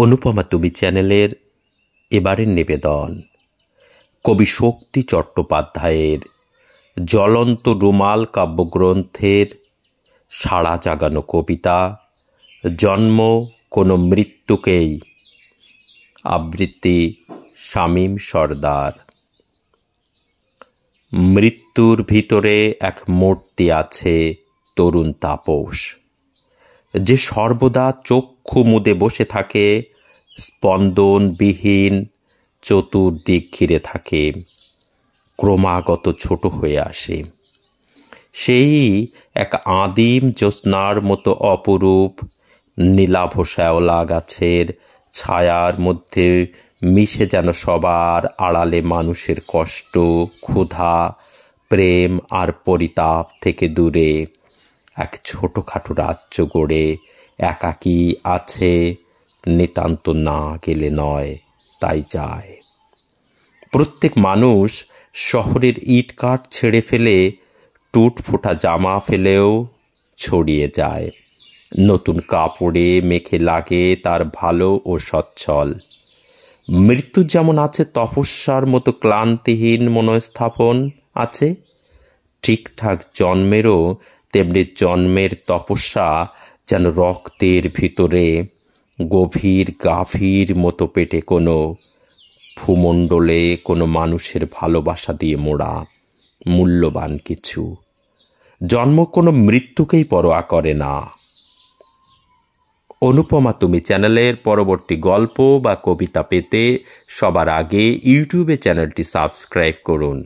অনুপমা তুমি চ্যানেলের এবারের নিবেদন কবি শক্তি চট্টোপাধ্যায়ের জ্বলন্ত রুমাল কাব্যগ্রন্থের সাড়া জাগানো কবিতা জন্ম কোনো মৃত্যুকেই। আবৃত্তি শামীম সরদার। মৃত্যুর ভিতরে এক মূর্তি আছে তরুণ তাপস, যে সর্বদা চক্ষু মুদে বসে থাকে, স্পন্দনবিহীন চতুর্দিক ঘিরে থাকে, ক্রমাগত ছোট হয়ে আসে। সেই এক আদিম জ্যোৎস্নার মতো অপরূপ নীলাভ শ্যাওলা গাছের ছায়ার মধ্যে মিশে যেন সবার আড়ালে মানুষের কষ্ট, ক্ষুধা, প্রেম আর পরিতাপ থেকে দূরে এক ছোটোখাটো রাজ্য গড়ে একাকী আছে, নিতান্ত না গেলে নয়, তাই যায়। প্রত্যেক মানুষ শহরের ইটকাঠ ছেড়ে ফেলে টুটফোঁটা জামা ফেলেও ছড়িয়ে যায়, নতুন কাপড়ে মেখে লাগে তার ভালো ও সচ্ছল। মৃত্যু যেমন আছে তপস্যার মতো ক্লান্তিহীন মনস্থাপন আছে, ঠিকঠাক জন্মেরও তেমনি জন্মের তপস্যা যেন রক্তের ভিতরে গভীর গাভীর মতো পেটে কোনো ভূমণ্ডলে কোনো মানুষের ভালোবাসা দিয়ে মোড়া মূল্যবান কিছু। জন্ম কোনো মৃত্যুকেই পরোয়া করে না। অনুপমা তুমি চ্যানেলের পরবর্তী গল্প বা কবিতা পেতে সবার আগে ইউটিউবে চ্যানেলটি সাবস্ক্রাইব করুন।